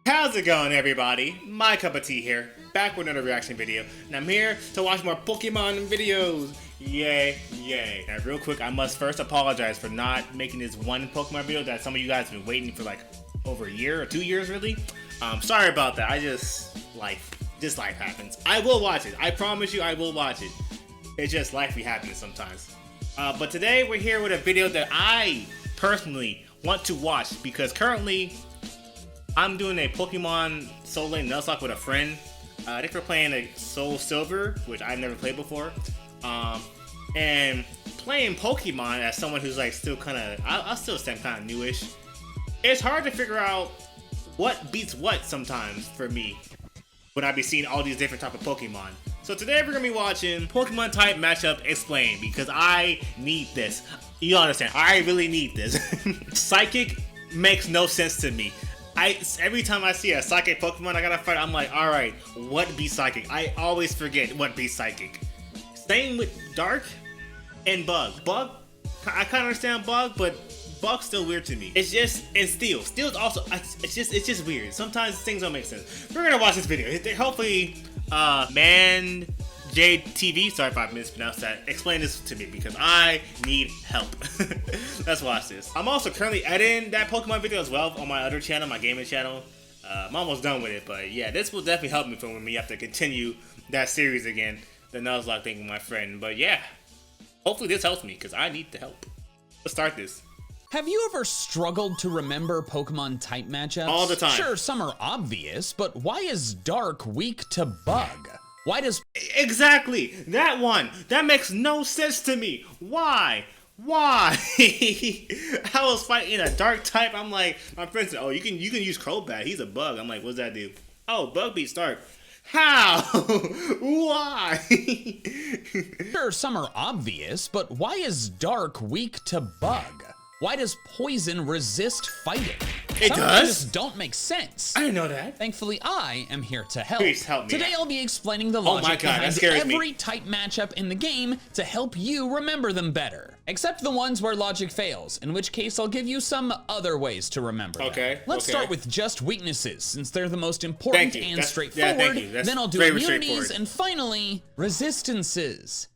How's it going, everybody? My cup of tea here, back with another reaction video, and I'm here to watch more Pokemon videos. Yay, yay. Now, real quick, I must first apologize for not making this one Pokemon video that some of you guys have been waiting for like over a year or 2 years, really. Sorry about that. Life happens. I will watch it. I promise you, I will watch it. It's just life be happening sometimes. But today, we're here with a video that I personally want to watch because currently, I'm doing a Pokemon Soul Lane Nuzlocke with a friend. I think we're playing a Soul Silver, which I've never played before. And playing Pokemon as someone who's like still kind of, I'll still say I'm kind of newish. It's hard to figure out what beats what sometimes for me when I be seeing all these different type of Pokemon. So today we're gonna be watching Pokemon type matchup explained because I need this. You understand? I really need this. Psychic makes no sense to me. Every time I see a psychic Pokemon I gotta fight, I'm like, alright, what be psychic? I always forget what be psychic. Same with Dark and Bug. Bug, I kinda understand Bug, but Bug's still weird to me. It's just, and Steel. Steel's also, it's just weird. Sometimes things don't make sense. We're gonna watch this video. Hopefully, Man JTV, sorry if I mispronounced that, explain this to me because I need help. Let's watch this. I'm also currently editing that Pokemon video as well on my other channel, my gaming channel. I'm almost done with it, but yeah, this will definitely help me for when we have to continue that series again, the Nuzlocke thing with my friend. But yeah, hopefully this helps me because I need the help. Let's start this. Have you ever struggled to remember Pokemon type matchups? All the time. Sure, some are obvious, but why is Dark weak to Bug? Why does... Exactly! That one! That makes no sense to me! Why? Why? I was fighting a Dark type, I'm like, my friend said, oh, you can use Crobat, he's a Bug. I'm like, what does that do? Oh, Bug beats Dark. How? Why? Sure, some are obvious, but why is Dark weak to Bug? Why does Poison resist fighting? It Some does? just don't make sense. I didn't know that. Thankfully, I am here to help. Please help me. Today, I'll be explaining the logic behind every type matchup in the game to help you remember them better. Except the ones where logic fails, in which case I'll give you some other ways to remember them. Let's start with just weaknesses, since they're the most important and straightforward. Then I'll do immunities, and finally, resistances.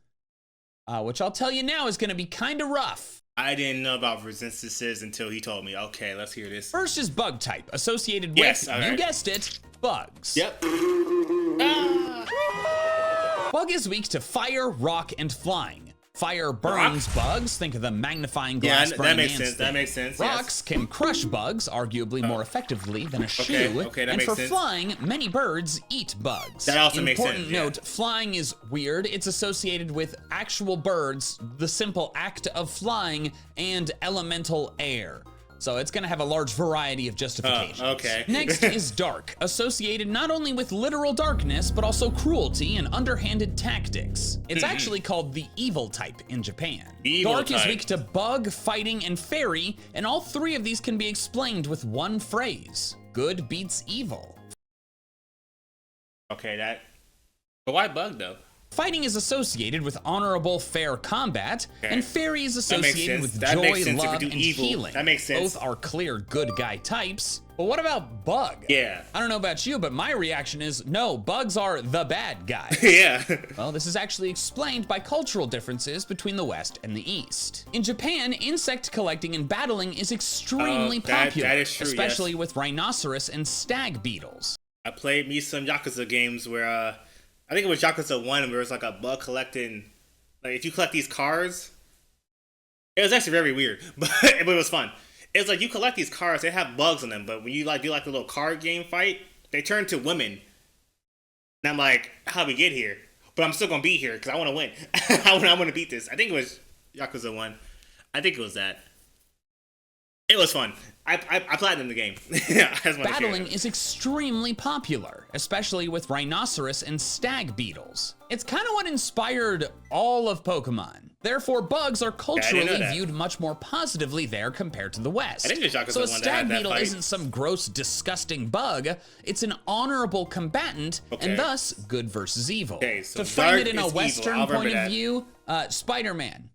Which I'll tell you now is gonna be kinda rough. I didn't know about resistances until he told me. Okay, let's hear this. First is Bug type, associated with, you guessed it, bugs. Yep. Bug is weak to fire, rock, and flying. Fire burns bugs, think of the magnifying glass burning ants thing. That makes sense. Rocks can crush bugs, arguably more effectively than a shoe. And for flying, many birds eat bugs. That also makes sense. Important note, flying is weird. It's associated with actual birds, the simple act of flying, and elemental air. So it's gonna have a large variety of justifications. Next is Dark, associated not only with literal darkness, but also cruelty and underhanded tactics. It's actually called the evil type in Japan. Dark is weak to Bug, fighting, and fairy, and all three of these can be explained with one phrase. Good beats evil. But why Bug though? Fighting is associated with honorable, fair combat, and fairy is associated with joy, love, and healing. That makes sense. Both are clear good guy types. But what about Bug? Yeah. I don't know about you, but my reaction is, no, bugs are the bad guy. Yeah. Well, this is actually explained by cultural differences between the West and the East. In Japan, insect collecting and battling is extremely popular, that is true, especially with rhinoceros and stag beetles. I played me some Yakuza games where, I think it was Yakuza 1 where it was like a bug collecting, like if you collect these cars, it was actually very weird, but it was fun. It was like you collect these cars, they have bugs on them, but when you like do like the little card game fight, they turn to women. And I'm like, how'd we get here? But I'm still gonna be here because I want to win. I want to beat this. I think it was Yakuza 1. I think it was that. It was fun. I platinumed the game. Battling is extremely popular, especially with rhinoceros and stag beetles. It's kind of what inspired all of Pokemon. Therefore, bugs are culturally viewed much more positively there compared to the West. I think it's Yakuza so a 1 stag beetle isn't some gross, disgusting bug. It's an honorable combatant, and thus good versus evil. So to frame it in a Western point of view, Spider-Man.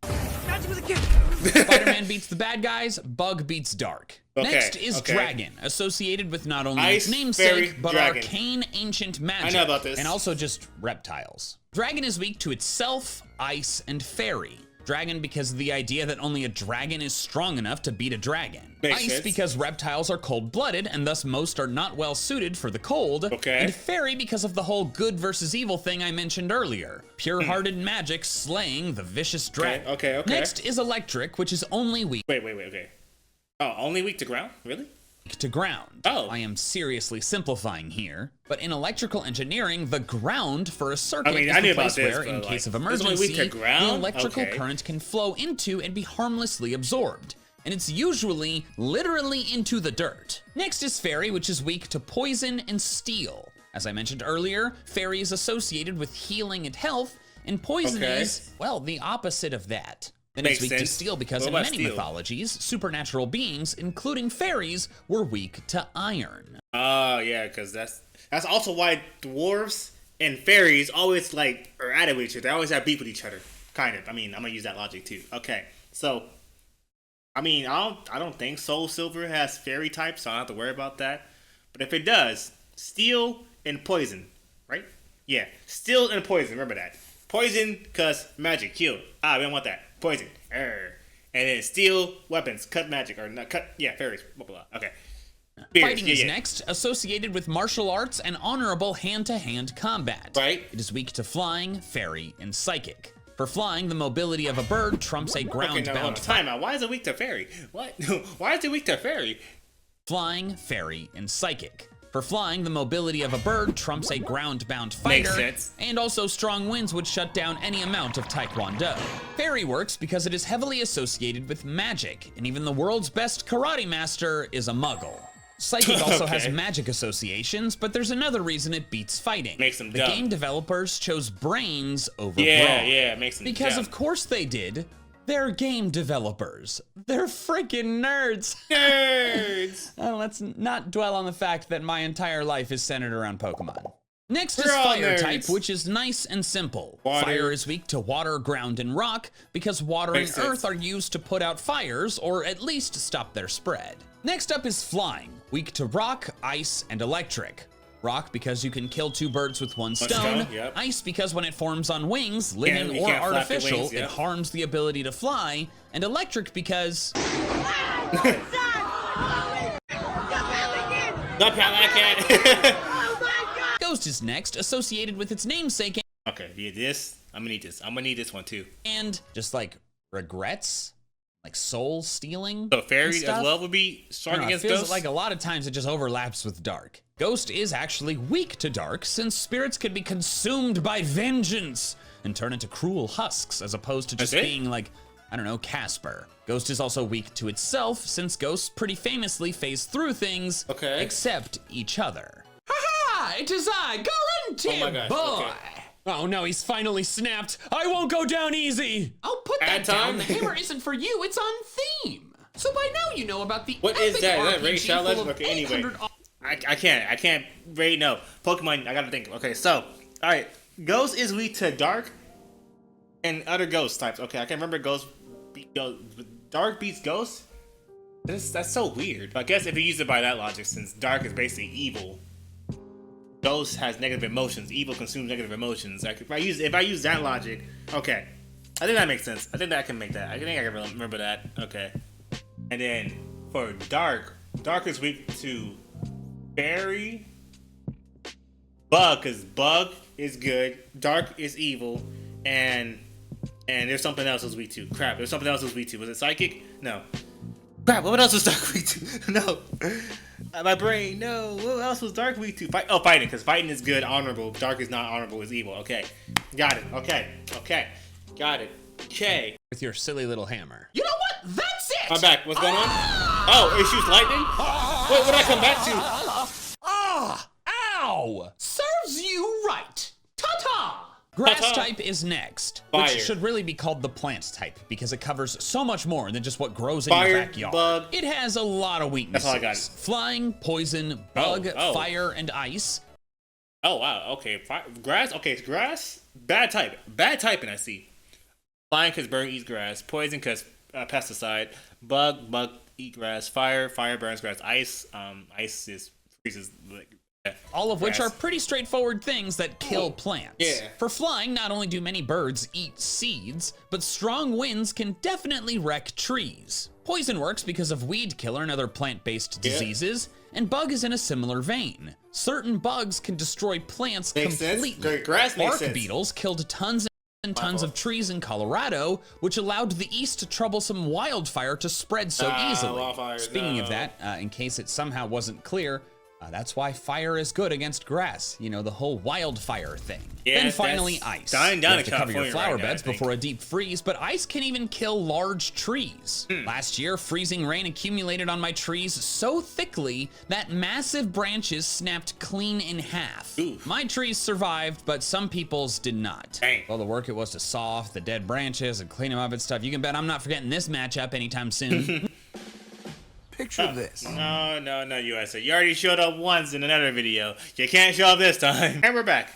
Spider-Man beats the bad guys, Bug beats Dark. Okay, Next is Dragon, associated with not only Ice, its namesake, fairy, but dragon. arcane ancient magic. I know about this. And also just reptiles. Dragon is weak to itself, ice, and fairy. Dragon because of the idea that only a dragon is strong enough to beat a dragon. Makes Ice sense. because reptiles are cold-blooded and thus most are not well suited for the cold. Okay. And fairy because of the whole good versus evil thing I mentioned earlier. Pure-hearted magic slaying the vicious dragon. Okay. Next is electric, which is only weak Wait, okay. Oh, only weak to ground? Really? to ground. Oh. I am seriously simplifying here, but in electrical engineering, the ground for a circuit I is the knew about place this, where, but, in like, case of it's only emergency, weak to ground? the electrical Okay. current can flow into and be harmlessly absorbed. And it's usually literally into the dirt. Next is fairy, which is weak to poison and steel. As I mentioned earlier, fairy is associated with healing and health, and poison Okay. is, well, the opposite of that. Then Makes it's weak to sense. steel because What in about many steel? mythologies, supernatural beings, including fairies, were weak to iron. Oh, yeah, because that's also why dwarves and fairies always, like, are at it with each other. They always have beef with each other, kind of. I mean, I'm going to use that logic, too. Okay, so, I mean, I don't think Soul Silver has fairy types, so I don't have to worry about that. But if it does, steel and poison, right? Yeah, steel and poison, remember that. Poison, because magic, kill. Ah, we don't want that. Poison. And then steel, weapons, cut magic, or not cut, yeah, fairies, blah, blah, blah. Okay. Fierce, Fighting is next, associated with martial arts and honorable hand-to-hand combat. Right. It is weak to flying, fairy, and psychic. For flying, the mobility of a bird trumps a Okay, now, hold on, ground-bound time out. Why is it weak to fairy? What? Why is it weak to fairy? flying, fairy, and psychic. For flying, the mobility of a bird trumps a ground-bound fighter, Makes sense. and also strong winds would shut down any amount of taekwondo. Fairy works because it is heavily associated with magic, and even the world's best karate master is a muggle. Psychic also has Okay. magic associations, but there's another reason it beats fighting. Makes them the dumb. game developers chose brains over Yeah, brawn. yeah, it makes them Because dumb. of course they did. They're game developers. They're freaking nerds. Nerds! Let's not dwell on the fact that my entire life is centered around Pokemon. Next is We're all fire nerds. type, which is nice and simple. Water. Fire is weak to water, ground, and rock because water Makes and sense. earth are used to put out fires or at least stop their spread. Next up is flying, weak to rock, ice, and electric. Rock because you can kill two birds with one stone. yep. Ice because when it forms on wings, living you or can't flap your artificial, wings, yep. it harms the ability to fly. And electric because Not like it. Ghost is next, associated with its namesake Okay, yeah, this. I'm gonna need this. I'm gonna need this one too. and just like regrets, like soul stealing. So fairy and as stuff. well would be I strong don't know, against it feels ghosts. like a lot of times it just overlaps with dark. Ghost is actually weak to dark since spirits could be consumed by vengeance and turn into cruel husks as opposed to just That's it? being like, I don't know, Casper. Ghost is also weak to itself since ghosts pretty famously phase through things Okay. except each other. Ha! It is I, Guaranteed Oh my gosh, Boy! okay. Oh no, he's finally snapped. I won't go down easy. Oh, put that Add down. time? The hammer isn't for you. It's on theme. So by now you know about the What is epic that? Is that RPG Raid Shadow full Legends? of Okay, anyway. 800 I can't right no. Pokemon, I gotta think. Okay, so alright. Ghost is weak to dark and other ghost types. Okay, I can remember ghost beat ghost. Dark beats ghost? That's so weird. I guess if you use it by that logic, since dark is basically evil, ghost has negative emotions. Evil consumes negative emotions. Like if I use that logic, okay. I think that makes sense. I think that I can make that. I think I can remember that. Okay. And then for dark is weak to fairy, bug, because bug is good, dark is evil, and there's something else that's weak to. Crap, there's something else that's weak to. Was it psychic? No. Crap, what else was dark weak to? No. My brain, no. What else was dark weak to? Fighting, because fighting is good, honorable. Dark is not honorable, is evil. Okay. Got it. Okay. Got it. Okay. With your silly little hammer. You know what? That's it. I'm back. What's going on? Oh, it shoots lightning? What did I come back to? Ah! Ow! Serves you right. Ta-ta. Grass Ta-ta. type is next, Fire. which should really be called the plant type because it covers so much more than just what grows in Fire, your backyard. bug. It has a lot of weaknesses. all I got. Flying, poison, bug, oh. fire, and ice. Oh, wow. Okay. Grass? Okay, it's grass. Bad type. Bad typing, I see. Flying because bird eats grass. Poison because pesticide. Bug eat grass. Fire burns grass. Ice is freezes like. All of which are pretty straightforward things that kill plants. Yeah. For flying, not only do many birds eat seeds, but strong winds can definitely wreck trees. Poison works because of weed killer and other plant-based diseases, and bug is in a similar vein. Certain bugs can destroy plants completely. Grass makes Bark sense. beetles killed tons and tons of trees in Colorado, which allowed the East troublesome wildfire to spread so easily. Speaking of that, in case it somehow wasn't clear, that's why fire is good against grass. You know, the whole wildfire thing. Yeah, then finally, ice. Dying down you have in to cover your California flower right now, beds I think. before a deep freeze, but ice can even kill large trees. Hmm. Last year, freezing rain accumulated on my trees so thickly that massive branches snapped clean in half. Oof. My trees survived, but some people's did not. Dang. Well, the work it was to saw off the dead branches and clean them up and stuff. You can bet I'm not forgetting this matchup anytime soon. Picture this. No, USA. You already showed up once in another video. You can't show up this time. And we're back.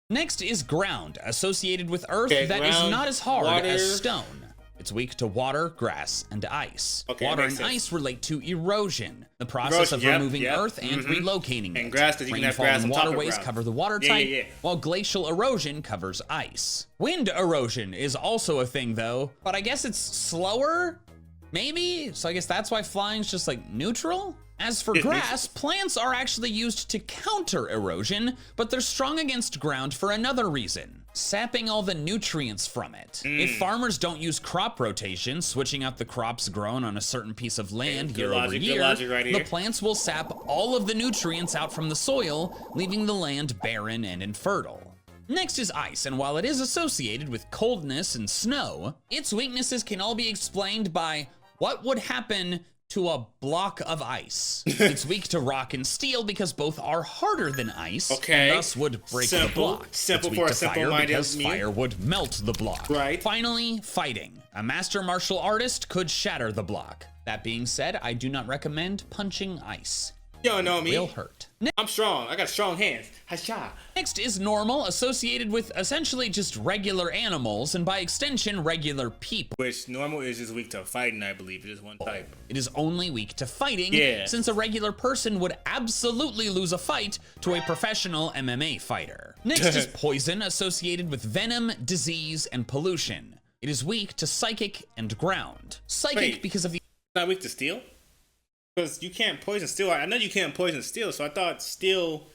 Next is ground, associated with earth that is ground, not as hard water. as stone. It's weak to water, grass, and ice. Okay, Water makes and sense. ice relate to erosion, the process of Yep, removing yep, earth and relocating And it. grass, 'cause you can have Rainfall grass and on top of waterways ground. cover the water Yeah, type, yeah. while glacial erosion covers ice. Wind erosion is also a thing though, but I guess it's slower? Maybe? So I guess that's why flying's just like neutral? As for grass, plants are actually used to counter erosion, but they're strong against ground for another reason. Sapping all the nutrients from it. If farmers don't use crop rotation, switching out the crops grown on a certain piece of land Good year over logic, good year, logic right the here. plants will sap all of the nutrients out from the soil, leaving the land barren and infertile. Next is ice, and while it is associated with coldness and snow, its weaknesses can all be explained by what would happen to a block of ice. It's weak to rock and steel because both are harder than ice, Okay. and thus would break the block. Simple It's for weak a to fire simple-minded because me. fire would melt the block. Right. Finally, fighting. A master martial artist could shatter the block. That being said, I do not recommend punching ice. You don't know me. Will hurt. I'm strong. I got strong hands. Hasha. Next is normal, associated with essentially just regular animals, and by extension, regular people. Which normal is just weak to fighting, I believe. It is one type. It is only weak to fighting, Yeah. since a regular person would absolutely lose a fight to a professional MMA fighter. Next is poison, associated with venom, disease, and pollution. It is weak to psychic and ground. Psychic Wait. because of the Not weak to steel? Because you can't poison steel. I know you can't poison steel, so I thought steel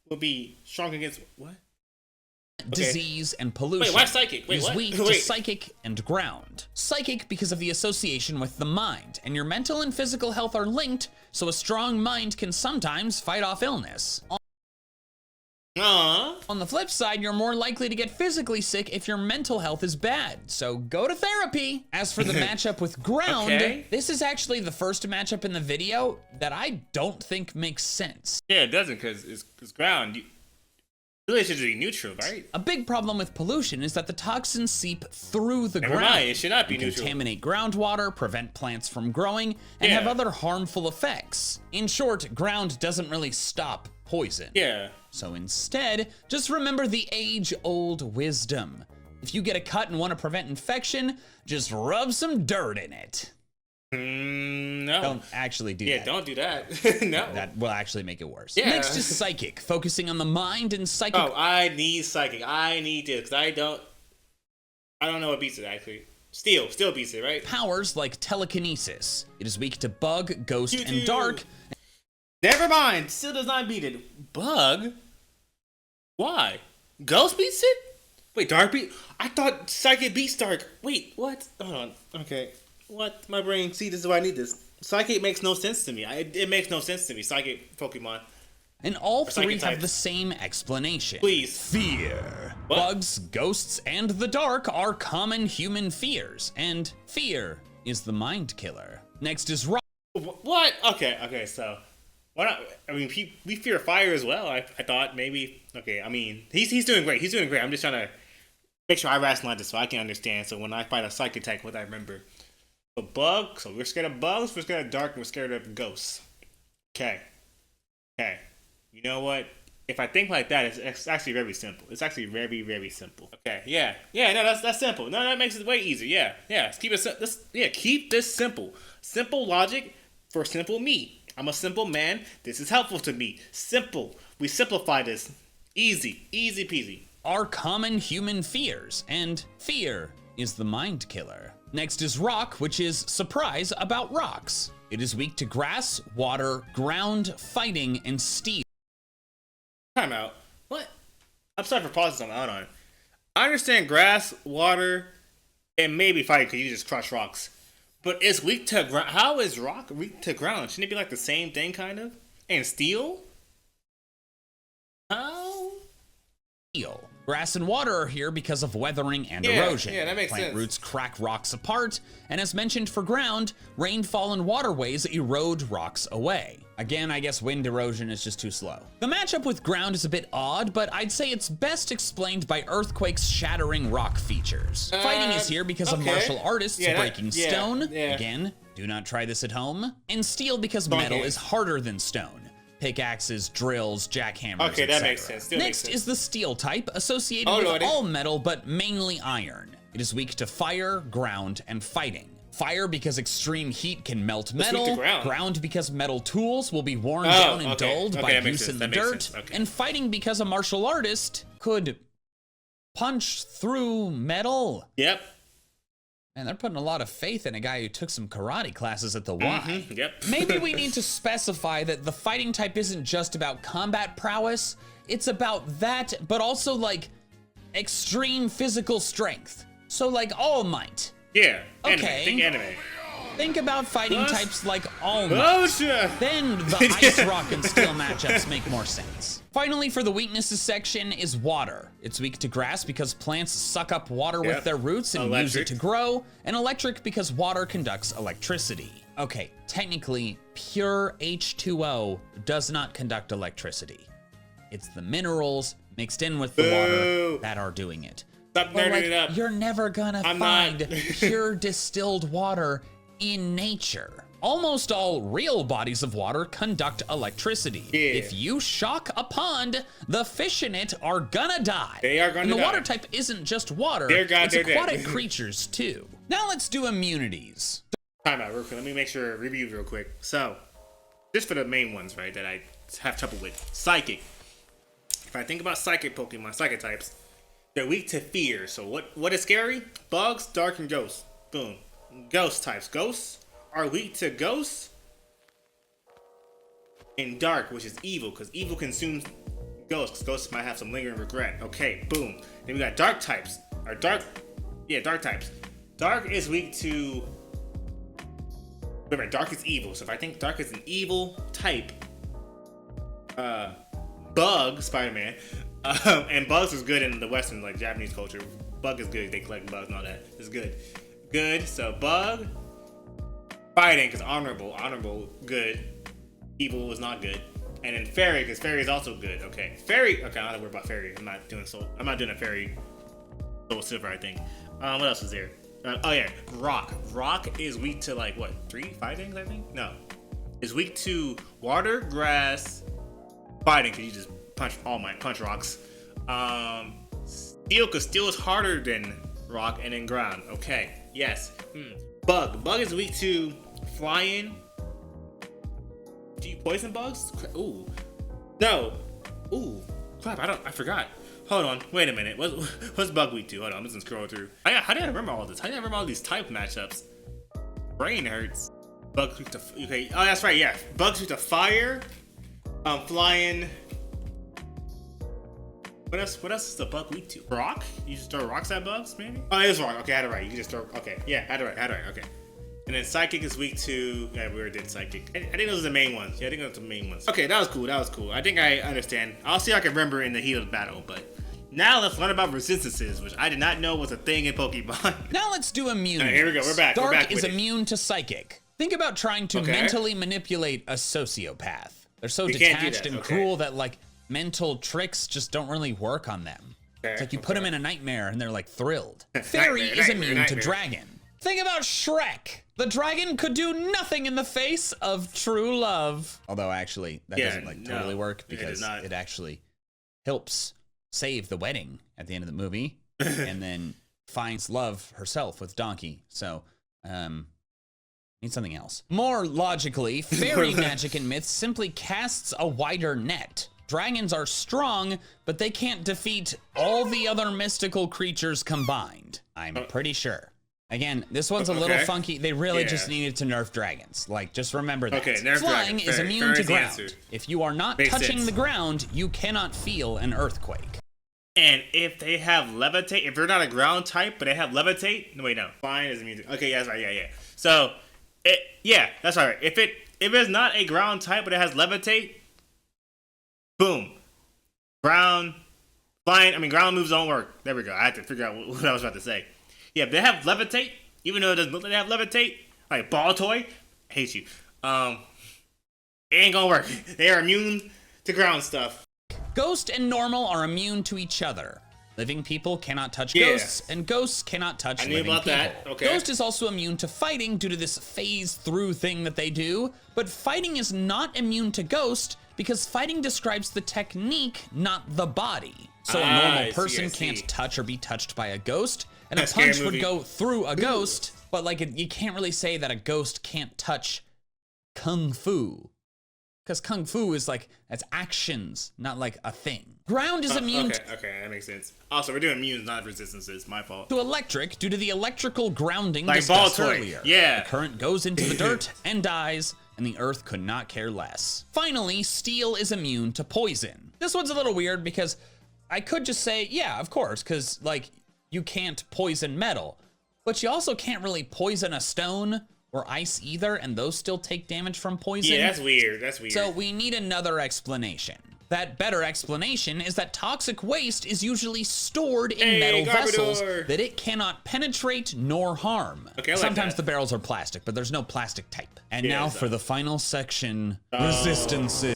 would be strong against what? disease and pollution. Wait, why psychic? Wait, It is what? weak to Wait. psychic and ground. Psychic because of the association with the mind, and your mental and physical health are linked, so a strong mind can sometimes fight off illness. On the flip side, you're more likely to get physically sick if your mental health is bad, so go to therapy. As for the matchup with ground, Okay. this is actually the first matchup in the video that I don't think makes sense. Yeah, it doesn't, because it's ground. You really should be neutral, right? A big problem with pollution is that the toxins seep through the Never ground. mind, it should not be and neutral. contaminate groundwater, prevent plants from growing, and Yeah. have other harmful effects. In short, ground doesn't really stop poison. Yeah. So instead, just remember the age-old wisdom. If you get a cut and want to prevent infection, just rub some dirt in it. No. Don't actually do Yeah, that. don't do that. No. That will actually make it worse. Yeah. Next is psychic, focusing on the mind and psychic. Oh, I need psychic. I need this, because I don't know what beats it, actually. Steel beats it, right? Powers like telekinesis. It is weak to bug, ghost, You and do. dark. Never mind. Still does not beat it. Bug? Why? Ghost beats it? Wait, Dark beat? I thought Psychic beats Dark. Wait, what? Hold on. Okay. What? My brain. See, this is why I need this. Psychic makes no sense to me. It makes no sense to me. Psychic Pokemon. And all Or psychic three have types. the same explanation. Please. Fear. What? Bugs, ghosts, and the dark are common human fears, and fear is the mind killer. Next is rock. What? Okay, so. Why not? I mean, we fear fire as well. I thought maybe. Okay, I mean, he's doing great. He's doing great. I'm just trying to make sure I rationalize this so I can understand. So when I fight a psychic type, what I remember. But bug, so we're scared of bugs, we're scared of dark, and we're scared of ghosts. Okay. You know what? if I think like that, it's actually very simple. It's actually very, very simple. Okay, yeah. No, that's simple. No, that makes it way easier. Yeah. Let's keep it. Keep this simple. Simple logic for simple me. I'm a simple man. This is helpful to me. Simple. We simplify this. Easy peasy. Are common human fears, and fear is the mind killer. Next is rock, which is surprise about rocks. It is weak to grass, water, ground, fighting, and steel. Time out. What? I'm sorry for pausing something. Hold on. I understand grass, water, and maybe fire because you just crush rocks. But it's weak to ground. How is rock weak to ground? Shouldn't it be like the same thing, kind of? And steel? How? Steel. Grass and water are here because of weathering and erosion. Yeah, that makes sense. Plant roots crack rocks apart, and as mentioned for ground, rainfall and waterways erode rocks away. Again, I guess wind erosion is just too slow. The matchup with ground is a bit odd, but I'd say it's best explained by earthquakes shattering rock features. Fighting is here because of martial artists breaking stone. Again, do not try this at home. And steel because metal is harder than stone. Pickaxes, drills, jackhammers, okay, that makes sense. Next is the steel type, associated with all metal, but mainly iron. It is weak to fire, ground, and fighting. Fire because extreme heat can melt metal. Ground because metal tools will be worn down and dulled by use in the dirt. And fighting because a martial artist could punch through metal. Yep. And they're putting a lot of faith in a guy who took some karate classes at the Y. Yep. Maybe we need to specify that the fighting type isn't just about combat prowess. It's about that, but also like extreme physical strength. So like All Might. Yeah. Okay. Think anime. Think about fighting types like All Might. Then the ice, rock, and steel matchups make more sense. Finally, for the weaknesses section is water. It's weak to grass because plants suck up water with their roots and use it to grow, and electric because water conducts electricity. Okay, technically, pure H2O does not conduct electricity. It's the minerals mixed in with the water that are doing it. Stop nerding it up. You're never gonna find pure distilled water in nature. Almost all real bodies of water conduct electricity. If you shock a pond, the fish in it are gonna die. They are gonna die. And the water type isn't just water, it's aquatic creatures too. Now let's do immunities. Time out real quick. Let me make sure, review real quick. So, just for the main ones, right, that I have trouble with. Psychic. If I think about psychic Pokemon, psychic types, they're weak to fear. So what is scary? Bugs, dark, and ghosts. Boom. Ghost types. Ghosts are weak to ghosts and dark, which is evil, because evil consumes ghosts, because ghosts might have some lingering regret. Okay, boom. Then we got dark types. Dark types. Dark is weak to... Remember, dark is evil, so if I think dark is an evil type, Bug, Spider-Man, and Bugs is good in the Western, like, Japanese culture. Bug is good, they collect bugs and all that. It's good. Good, so Bug... Fighting, because honorable, good. Evil was not good. And then fairy, because fairy is also good. Okay, fairy. Okay, I don't have to worry about fairy. I'm not doing a fairy. Soul silver, I think. What else is there? Oh yeah, rock. Rock is weak to like what? 5 things, I think. No, it's weak to water, grass, fighting, because you just punch rocks. Steel, because steel is harder than rock, and then ground. Okay, yes. Bug is weak to flying. Do you poison bugs? Ooh. No. Ooh. Crap, I forgot. Hold on. Wait a minute. What's bug weak to? Hold on. I'm just gonna scroll through. How did I remember all this? How did I remember all these type matchups? Brain hurts. Bug weak to... Okay. Oh, that's right. Yeah. Bugs weak to fire. Flying. What else is the bug weak to? Rock? You just throw rocks at bugs, maybe? Oh, it is rock. Okay, I had it right. You can just throw... Okay. Yeah, I had it right. Okay. And then psychic is weak to... Yeah, we already did psychic. I think those are the main ones. Yeah, I think those are the main ones. Okay, that was cool. I think I understand. I'll see if I can remember in the heat of the battle, but... Now let's learn about resistances, which I did not know was a thing in Pokemon. Now let's do immunities. Right, here we go. We're back. Dark is immune to psychic. Think about trying to mentally manipulate a sociopath. They're so detached and cruel that, like, mental tricks just don't really work on them. It's like you put them in a nightmare and they're, like, thrilled. Fairy is immune to dragon. Think about Shrek. The dragon could do nothing in the face of true love. Although, actually, that doesn't, like, totally work because it actually helps save the wedding at the end of the movie, and then finds love herself with Donkey. So, need something else. More logically, fairy magic and myths simply casts a wider net. Dragons are strong, but they can't defeat all the other mystical creatures combined. I'm pretty sure. Again, this one's a little funky. They really just needed to nerf dragons. Like, just remember that. Nerf Flying dragon. is immune to ground. If you are not touching sense. the ground, you cannot feel an earthquake. And if they have levitate, if they're not a ground type, but they have levitate, no, wait, no. Flying is immune to, okay, yeah, that's right, yeah. So, that's right. If it's not a ground type, but it has levitate, boom. Ground moves don't work. There we go. I had to figure out what I was about to say. Yeah, if they have levitate, even though it doesn't look like they have levitate, like ball toy, I hate you. It ain't gonna work. They are immune to ground stuff. Ghost and normal are immune to each other. Living people cannot touch ghosts, and ghosts cannot touch living people. That. Okay. Ghost is also immune to fighting due to this phase through thing that they do, but fighting is not immune to ghost because fighting describes the technique, not the body. So a normal person can't touch or be touched by a ghost, and a punch would go through a ghost, but like you can't really say that a ghost can't touch kung fu. Because kung fu is like, that's actions, not like a thing. Ground is immune okay, that makes sense. Also, we're doing immune, not resistances. My fault. to electric due to the electrical grounding like discussed ball toy. earlier. Yeah. The current goes into the dirt and dies, and the earth could not care less. Finally, steel is immune to poison. This one's a little weird because I could just say, yeah, of course, because like you can't poison metal, but you also can't really poison a stone or ice either, and those still take damage from poison. Yeah, that's weird. So we need another explanation. That better explanation is that toxic waste is usually stored in metal vessels that it cannot penetrate nor harm. Okay, I like Sometimes that. the barrels are plastic, but there's no plastic type. And now for the final section, resistances.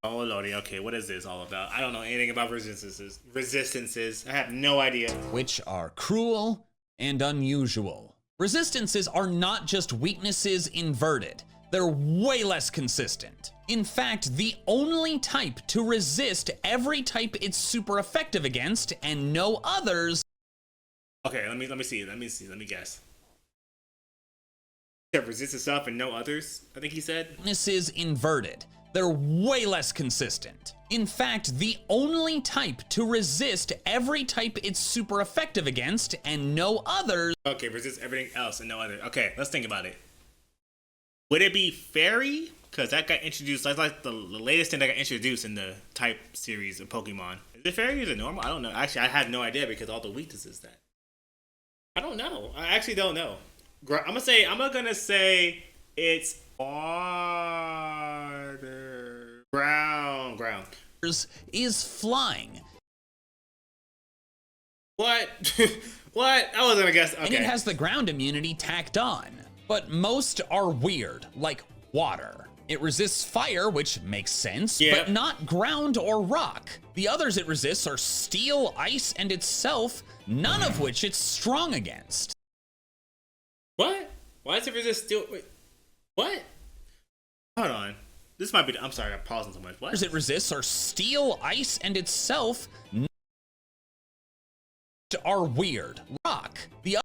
Oh lordy, okay, what is this all about? I don't know anything about resistances. I have no idea. Which are cruel and unusual. Resistances are not just weaknesses inverted. They're way less consistent. In fact, the only type to resist every type it's super effective against and no others. Okay, let me guess. Yeah, resist itself and no others, I think he said. Weaknesses inverted. They're way less consistent. In fact, the only type to resist every type it's super effective against and no others. Okay, resist everything else and no other. Okay, let's think about it. Would it be fairy? Because that got introduced, that's like the latest thing that got introduced in the type series of Pokemon. Is it fairy or is it normal? I don't know. Actually, I have no idea because all the weaknesses that. I don't know. I actually don't know. I'm gonna say it's water. Ground. Is flying. What? What? I wasn't gonna guess. Okay. And it has the ground immunity tacked on. But most are weird, like water. It resists fire, which makes sense, but not ground or rock. The others it resists are steel, ice, and itself, none of which it's strong against. What? Why does it resist steel? Wait. What? Hold on. This might be. I'm sorry, I'm pausing so much. What? Others it resists are steel, ice, and itself, are weird. Rock. The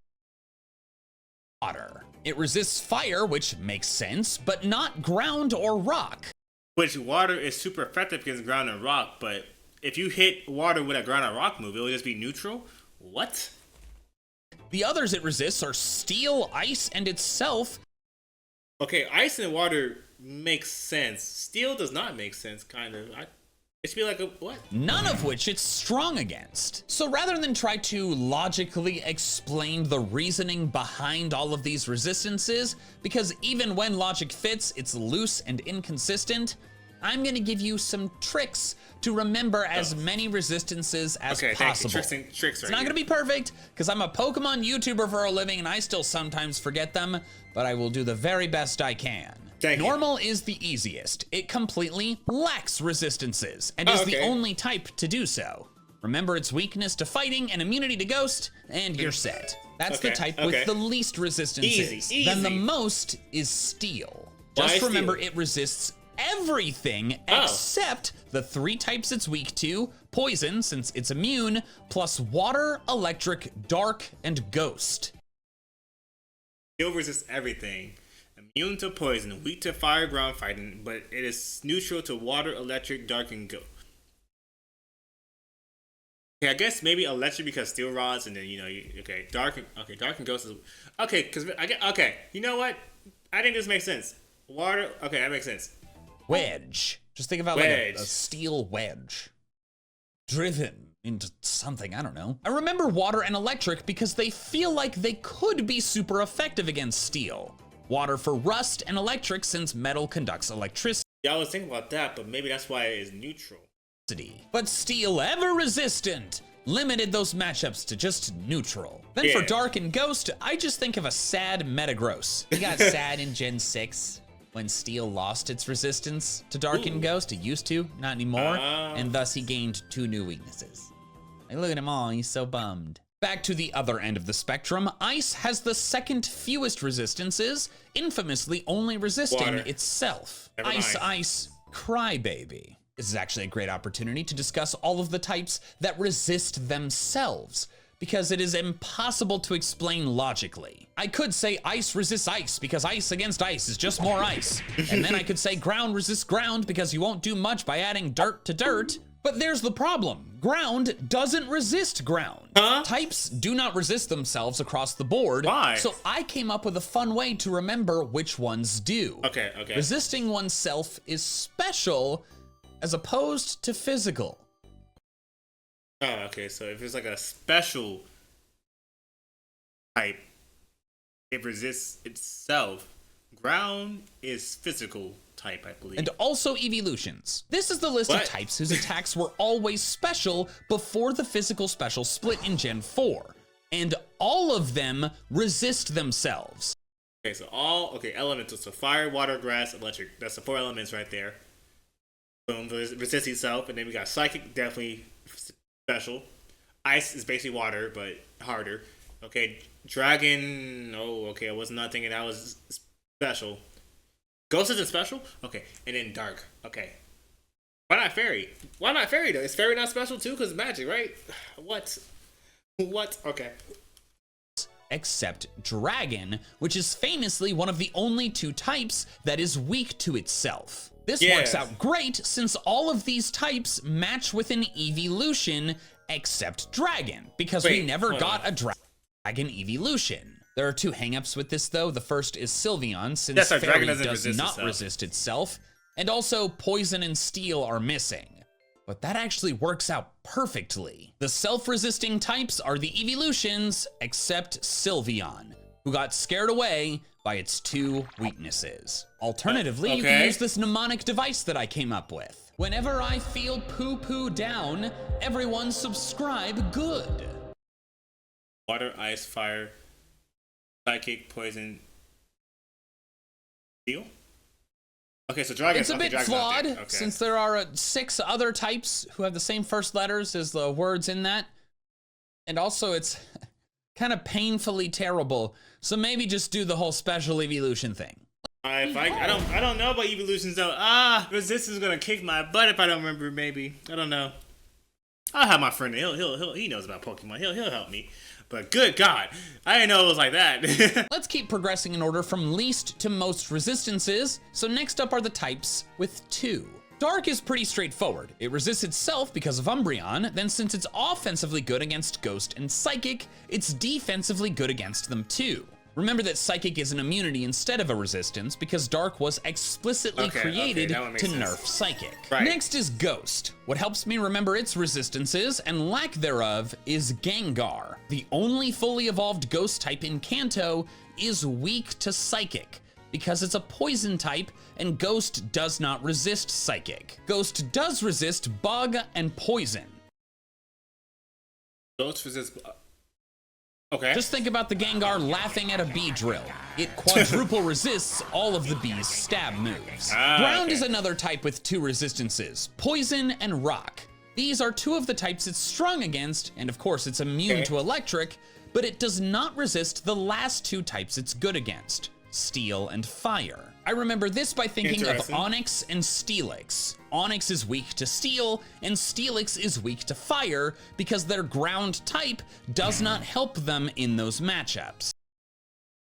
water. It resists fire, which makes sense, but not ground or rock. Which water is super effective against ground and rock, but if you hit water with a ground and rock move, it will just be neutral? What? The others it resists are steel, ice, and itself. Okay, ice and water makes sense. Steel does not make sense, kind of. It should be like a what? None of which it's strong against. So rather than try to logically explain the reasoning behind all of these resistances, because even when logic fits, it's loose and inconsistent, I'm gonna give you some tricks to remember as many resistances as possible. Tricks it's not gonna be perfect, because I'm a Pokemon YouTuber for a living and I still sometimes forget them, but I will do the very best I can. Normal is the easiest. It completely lacks resistances and is the only type to do so. Remember its weakness to fighting and immunity to ghost, and you're set. That's the type with the least resistances. Easy. Then the most is steel. Just remember it resists everything except the 3 types it's weak to, poison, since it's immune, plus water, electric, dark, and ghost. Steel resists everything. Immune to poison, weak to fire, ground fighting, but it is neutral to water, electric, dark, and ghost. Okay, I guess maybe electric because steel rods, and then dark and ghost is okay. You know what? I think this makes sense. Water, okay, that makes sense. Wedge. Just think about like a steel wedge. Driven into something, I don't know. I remember water and electric because they feel like they could be super effective against steel. Water for rust and electric since metal conducts electricity. Yeah, I was thinking about that, but maybe that's why it is neutral. But steel ever resistant. Limited those matchups to just neutral. Then for dark and ghost, I just think of a sad Metagross. He got sad in Gen 6 when steel lost its resistance to dark and ghost. It used to, not anymore, and thus he gained 2 new weaknesses. Like, look at him all, he's so bummed. Back to the other end of the spectrum, ice has the second fewest resistances, infamously only resisting itself. Ice, crybaby. This is actually a great opportunity to discuss all of the types that resist themselves, because it is impossible to explain logically. I could say ice resists ice because ice against ice is just more ice. And then I could say ground resists ground because you won't do much by adding dirt to dirt. But there's the problem. Ground doesn't resist ground. Types do not resist themselves across the board. Why? So I came up with a fun way to remember which ones do. Okay. Resisting oneself is special as opposed to physical. Oh, okay, so if it's like a special type, it resists itself. Ground is physical type, I believe. And also evolutions. This is the list of types whose attacks were always special before the physical special split in Gen 4. And all of them resist themselves. Okay, so elemental. So fire, water, grass, electric. That's the 4 elements right there. Boom, resist itself. And then we got psychic, definitely special. Ice is basically water, but harder. Okay, dragon. Oh, okay, I was not thinking that was special. Ghost isn't special? Okay, and then dark. Okay. Why not fairy? Why not fairy though? Is fairy not special too? Because magic, right? What? Okay. Except dragon, which is famously one of the only 2 types that is weak to itself. This works out great since all of these types match with an evolution except dragon, because we never got a dragon evolution. There are 2 hangups with this though. The first is Sylveon, since fairy does not resist itself, and also poison and steel are missing. But that actually works out perfectly. The self-resisting types are the evolutions except Sylveon, who got scared away by its 2 weaknesses. Alternatively, you can use this mnemonic device that I came up with. Whenever I feel poo-poo down, everyone subscribe good. Water, ice, fire, psychic, poison, steel? Okay, so dragon. It's a bit flawed, since there are 6 other types who have the same first letters as the words in that. And also it's kind of painfully terrible. So maybe just do the whole special evolution thing. I don't know about evolutions though. Resistance is gonna kick my butt if I don't remember. Maybe I don't know. I'll have my friend. He knows about Pokemon. He'll help me. But good God, I didn't know it was like that. Let's keep progressing in order from least to most resistances. So next up are the types with 2. Dark is pretty straightforward. It resists itself because of Umbreon, then since it's offensively good against Ghost and Psychic, it's defensively good against them too. Remember that Psychic is an immunity instead of a resistance because Dark was explicitly created to nerf Psychic. Next is Ghost. What helps me remember its resistances and lack thereof is Gengar. The only fully evolved Ghost type in Kanto is weak to Psychic because it's a poison type and Ghost does not resist Psychic. Ghost does resist Bug and Poison. Ghost resists... Just think about the Gengar laughing at a bee drill. It quadruple resists all of the bee's stab moves. Ground is another type with 2 resistances, Poison and Rock. These are 2 of the types it's strong against, and of course it's immune to electric, but it does not resist the last 2 types it's good against, Steel and Fire. I remember this by thinking of Interesting. Onyx and Steelix. Onyx is weak to steel, and Steelix is weak to fire because their ground type does not help them in those matchups.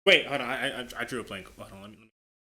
Wait, hold on. I drew a blank. Hold on, let me.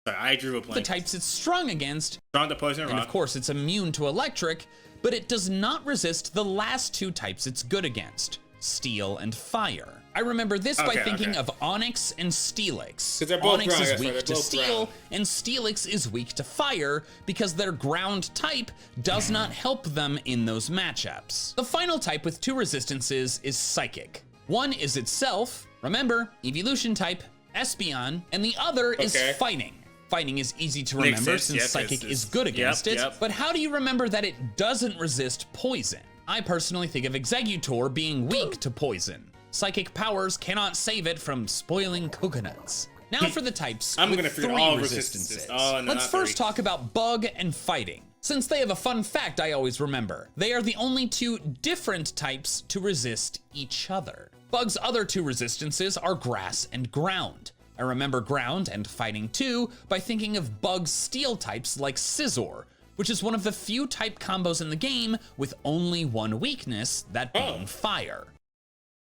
Sorry, I drew a blank. The types it's strong against, Strong to poison and and rock. of course it's immune to electric, but it does not resist the last two types it's good against, steel and fire. I remember this by thinking of Onyx and Steelix. They're both Onyx ground, is weak to both steel, ground. and Steelix is weak to fire because their ground type does not help them in those matchups. The final type with two resistances is Psychic. One is itself, remember, evolution type, Espeon, and the other is Fighting. Fighting is easy to remember since Psychic is good against it, but how do you remember that it doesn't resist poison? I personally think of Exeggutor being weak to poison. Psychic powers cannot save it from spoiling coconuts. Now for the types I'm with gonna figure 3 all resistances. Oh, no, Let's first talk about Bug and Fighting. Since they have a fun fact I always remember, they are the only two different types to resist each other. Bug's other two resistances are Grass and Ground. I remember Ground and Fighting too by thinking of Bug's steel types like Scizor, which is one of the few type combos in the game with only one weakness, that being Fire.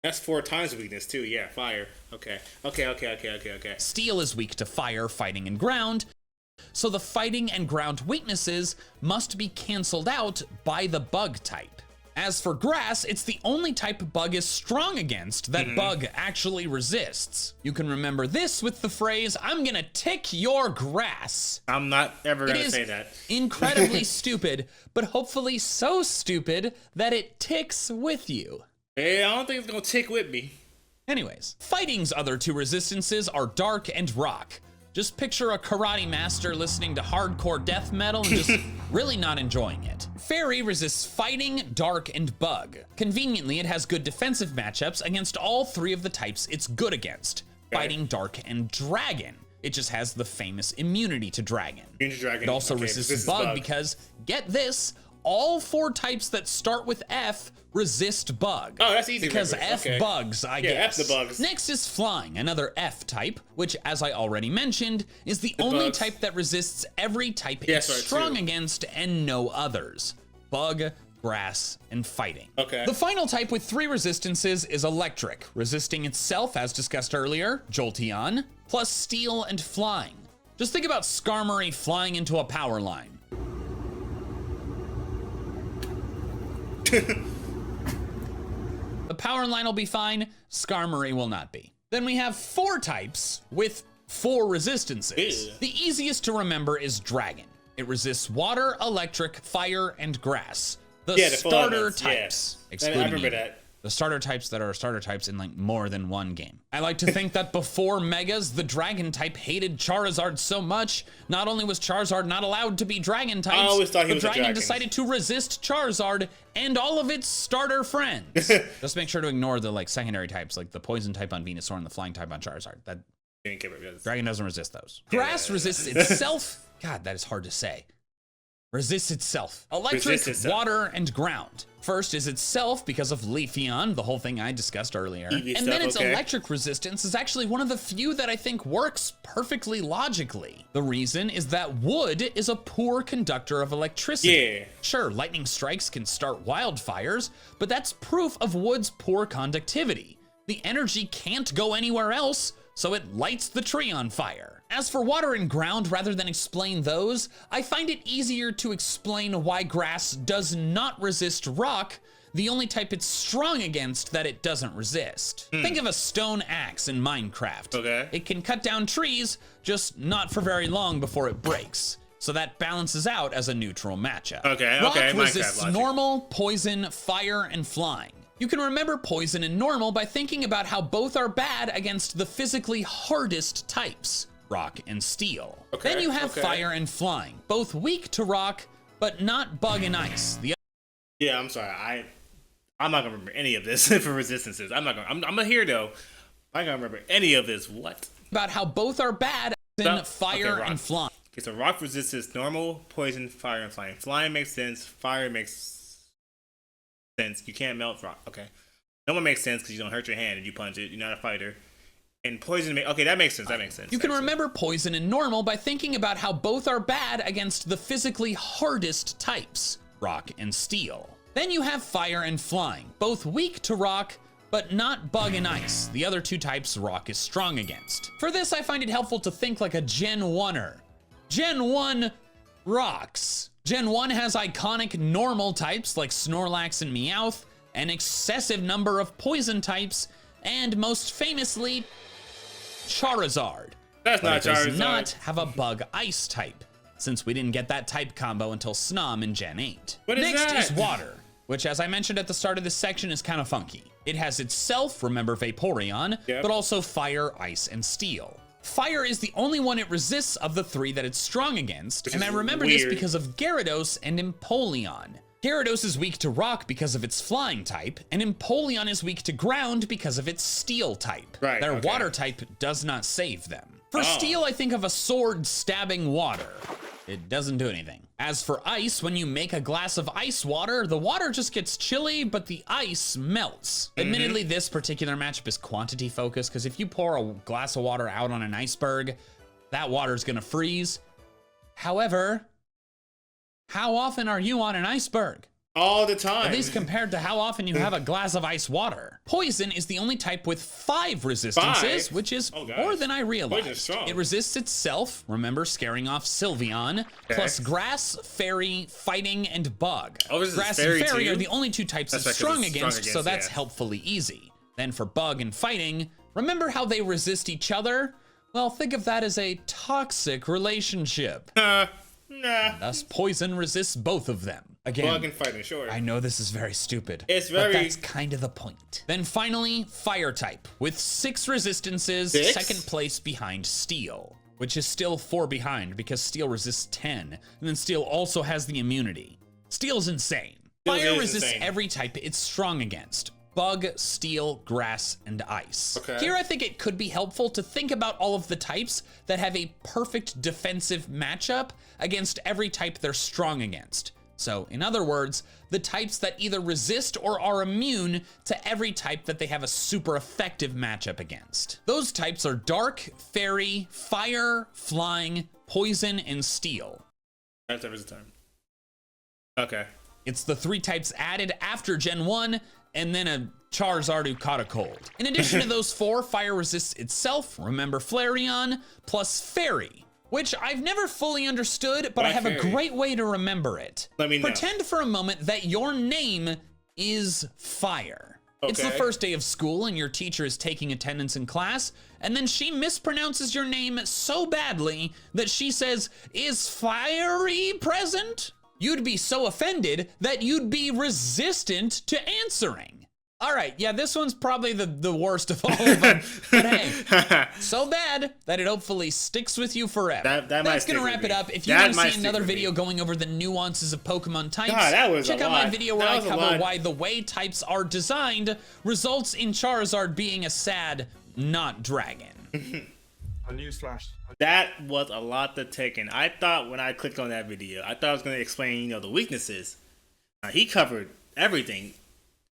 That's 4 times weakness too. Yeah, fire. Okay. Steel is weak to fire, fighting, and ground, so the fighting and ground weaknesses must be canceled out by the Bug type. As for Grass, it's the only type Bug is strong against that Bug actually resists. You can remember this with the phrase, "I'm gonna tick your grass." I'm not ever gonna say that. Incredibly stupid, but hopefully so stupid that it ticks with you. Hey, I don't think it's gonna tick with me. Anyways, Fighting's other two resistances are Dark and Rock. Just picture a karate master listening to hardcore death metal and just really not enjoying it. Fairy resists Fighting, Dark, and Bug. Conveniently, it has good defensive matchups against all 3 of the types it's good against. Fighting, Dark, and Dragon. It just has the famous immunity to Dragon. It also resists Bug because, get this, all 4 types that start with F resist Bug. Oh, that's easy. Because F bugs, I guess. F the bugs. Next is Flying, another F type, which, as I already mentioned, is the only type that resists every type it's strong against and no others. Bug, Grass, and Fighting. The final type with 3 resistances is Electric, resisting itself, as discussed earlier, Jolteon, plus Steel and Flying. Just think about Skarmory flying into a power line. The power line will be fine, Skarmory will not be. Then we have 4 types with 4 resistances. The easiest to remember is Dragon. It resists water, electric, fire, and grass. The starter types. Excluding I remember that. The starter types that are starter types in like more than one game. I like to think that before Megas, the Dragon type hated Charizard so much, not only was Charizard not allowed to be Dragon types, I always thought he the was a Dragon dragon. decided to resist Charizard and all of its starter friends. Just make sure to ignore the like secondary types, like the Poison type on Venusaur and the Flying type on Charizard. That Dragon doesn't resist those. Grass resists itself. God, that is hard to say. Resists itself. Electric, water, and ground. First is itself because of Leafeon, the whole thing I discussed earlier. And then its electric resistance is actually one of the few that I think works perfectly logically. The reason is that wood is a poor conductor of electricity. Sure, lightning strikes can start wildfires, but that's proof of wood's poor conductivity. The energy can't go anywhere else, so it lights the tree on fire. As for water and ground, rather than explain those, I find it easier to explain why grass does not resist rock, the only type it's strong against that it doesn't resist. Think of a stone axe in Minecraft. It can cut down trees, just not for very long before it breaks. So that balances out as a neutral matchup. Rock resists normal, poison, fire, and flying. You can remember poison and normal by thinking about how both are bad against the physically hardest types, rock and steel. Then you have fire and flying, both weak to rock, but not bug and ice. I'm sorry, I'm not gonna remember any of this for resistances. I'm gonna hear though. I'm gonna remember any of this. What? About how both are bad in fire and flying. Okay, so rock resists normal, poison, fire, and flying. Flying makes sense. Fire makes sense. You can't melt rock. No one makes sense because you don't hurt your hand if you punch it. You're not a fighter. And poison, okay, that makes sense. That makes sense. You can remember poison and normal by thinking about how both are bad against the physically hardest types, rock and steel. Then you have fire and flying, both weak to rock, but not bug and ice. The other two types rock is strong against. For this, I find it helpful to think like a Gen 1er. Gen 1 rocks. Gen 1 has iconic normal types like Snorlax and Meowth, an excessive number of poison types, and most famously, Charizard. That's not Charizard. It does Charizard. not have a bug ice type, since we didn't get that type combo until Snom in Gen 8. What is Next that? is water, which as I mentioned at the start of this section is kind of funky. It has itself, remember Vaporeon, Yep. but also fire, ice, and steel. Fire is the only one it resists of the three that it's strong against, and I remember this weird. because of Gyarados and Empoleon. Gyarados is weak to rock because of its flying type, and Empoleon is weak to ground because of its steel type. Right, Their okay. water type does not save them. For Oh. steel, I think of a sword stabbing water. It doesn't do anything. As for ice, when you make a glass of ice water, the water just gets chilly, but the ice melts. Admittedly, this particular matchup is quantity focused, because if you pour a glass of water out on an iceberg, that water's gonna freeze. However, how often are you on an iceberg? All the time. At least compared to how often you have a glass of ice water. Poison is the only type with 5 resistances, 5? which is Oh, gosh. more than I realized. Poison's strong. It resists itself, remember scaring off Sylveon, plus grass, fairy, fighting, and bug. Oh, this is Grass fairy and fairy too? are the only two types That's it's right, 'cause strong it's strong against, so against, that's yeah. helpfully easy. Then for bug and fighting, remember how they resist each other? Well, think of that as a toxic relationship. Nah. Thus, poison resists both of them. Again, Bug and fighting, sure. I know this is very stupid. It's But very- that's kind of the point. Then finally, fire type with 6 resistances, 6? second place behind steel, which is still 4 behind because steel resists 10, and then steel also has the immunity. Steel's insane. Steel Fire is resists insane. every type it's strong against. Bug, steel, grass, and ice. Okay. Here I think it could be helpful to think about all of the types that have a perfect defensive matchup against every type they're strong against. So, in other words, the types that either resist or are immune to every type that they have a super effective matchup against. Those types are dark, fairy, fire, flying, poison, and steel. That's every time. Okay. It's the 3 types added after Gen 1, and then a Charizard who caught a cold. In addition to those 4, fire resists itself, remember Flareon, plus fairy, which I've never fully understood, but Why I have a fairy? great way to remember it. Let me know. Pretend for a moment that your name is Fire. It's the Okay. first day of school and your teacher is taking attendance in class, and then she mispronounces your name so badly that she says, "Is Fiery present?" You'd be so offended that you'd be resistant to answering. All right, yeah, this one's probably the worst of all of them, but hey, so bad that it hopefully sticks with you forever. That might That's stick gonna with wrap me. it up. If you That want to might see stick another with me. video going over the nuances of Pokemon types, God, that was check a out my lot. video where That I was a cover lot. why the way types are designed results in Charizard being a sad, not dragon. A newsflash. That was a lot to take in. I thought when I clicked on that video, I thought I was going to explain, the weaknesses. Now, he covered everything.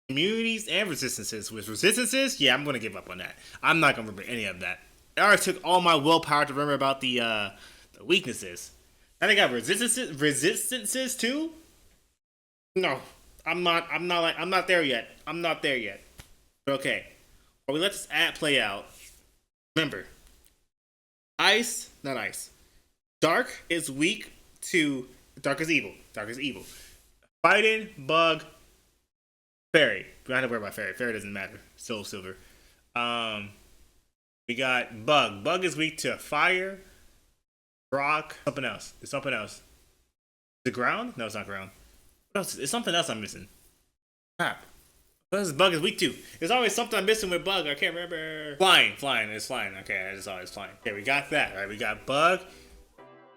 Immunities and resistances. With resistances, yeah, I'm going to give up on that. I'm not going to remember any of that. It already took all my willpower to remember about the weaknesses. And I got resistances too? No. I'm not there yet. I'm not there yet. Okay. While we let this ad play out, remember, ice, not ice. Dark is weak to dark is evil. Dark is evil. Fighting, bug, fairy. We don't have to worry about fairy. Fairy doesn't matter. Still silver. We got bug. Bug is weak to fire, rock, something else. It's something else. The ground? No, it's not ground. What else? It's something else I'm missing. Crap. What is bug is weak to? There's always something I'm missing with bug. I can't remember. Flying. It's flying. Okay, I just always flying. Okay, we got that. All right, we got bug.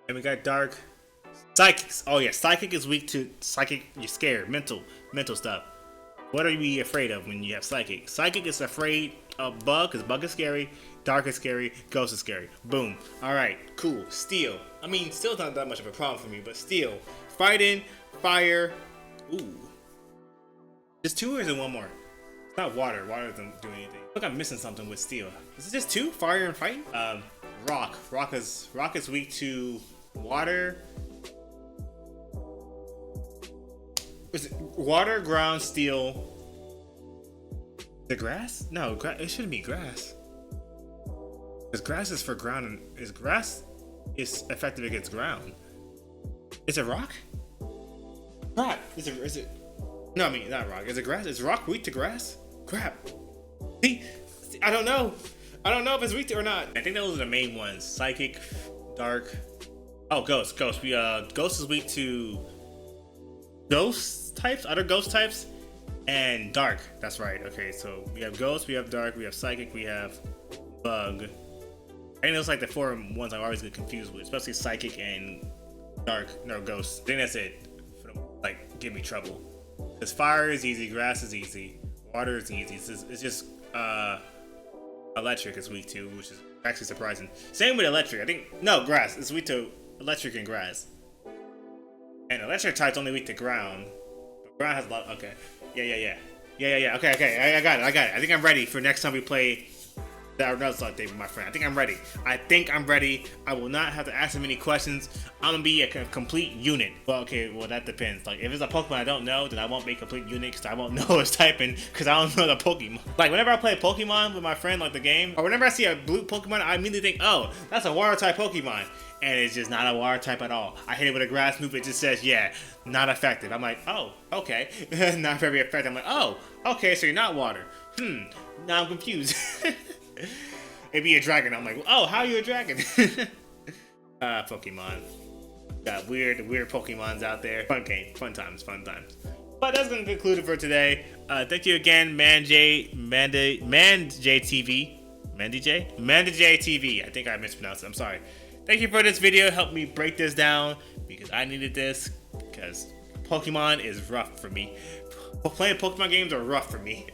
And we got dark. Psychics. Oh yeah, psychic is weak to psychic. You're scared. Mental stuff. What are you afraid of when you have psychic? Psychic is afraid of bug because bug is scary. Dark is scary. Ghost is scary. Boom. All right. Cool. Steel. I mean, steel's not that much of a problem for me, but steel. Fighting. Fire. Ooh. Just 2 or is it 1 more? Not water. Water doesn't do anything. Look, I'm missing something with steel. Is it just 2? Fire and fight? Rock. Rock is weak to water. Is it water, ground, steel? The grass? No, it shouldn't be grass. Because grass is for ground, and is grass is effective against ground. Is it rock? Crap. Is it? No, I mean not rock. Is it grass? Is rock weak to grass? Crap. See, I don't know. I don't know if it's weak to or not. I think those are the main ones. Psychic, dark. Oh, ghost. Ghost. Ghost is weak to ghost types, other ghost types, and dark. That's right. Okay, so we have ghost, we have dark, we have psychic, we have bug. I think those like the 4 ones I always get confused with, especially psychic and dark. No, ghost. I think that's it. Like, give me trouble. Because fire is easy, grass is easy, water is easy. It's just electric is weak to, which is actually surprising. Same with electric. I think grass is weak to electric and grass. And electric type's only weak to ground. But ground has a lot. Okay. Yeah. Okay. I got it. I think I'm ready for next time we play that nuzlocke day with my friend. I think I'm ready. I will not have to ask him any questions. I'm gonna be a complete unit. Well, okay. Well, that depends. Like, if it's a Pokemon I don't know, then I won't be a complete unit because I won't know it's typing because I don't know the Pokemon. Like, whenever I play Pokemon with my friend, like the game, or whenever I see a blue Pokemon, I immediately think, oh, that's a water type Pokemon. And it's just not a water type at all. I hit it with a grass move, it just says, yeah, not effective. I'm like, oh, okay. Not very effective. I'm like, oh, okay, so you're not water. Now I'm confused. It'd be a dragon. I'm like, oh, how are you a dragon? Pokemon. Got weird Pokemons out there. Fun game, fun times. But that's gonna conclude it for today. Thank you again, Mandy J TV. I think I mispronounced it. I'm sorry. Thank you for this video. Help me break this down because I needed this because Pokemon is rough for me. Playing Pokemon games are rough for me.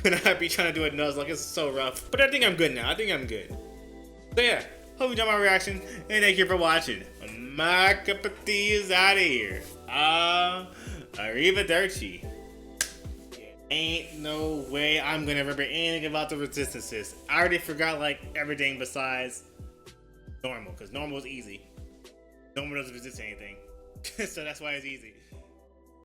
When I be trying to do a nuzlocke, it's so rough. But I think I'm good now. So yeah, hope you enjoyed my reaction and thank you for watching. My cup of tea is out of here. Arrivederci. Ain't no way I'm gonna remember anything about the resistances. I already forgot like everything besides normal, because normal is easy. Normal doesn't resist anything. So that's why it's easy.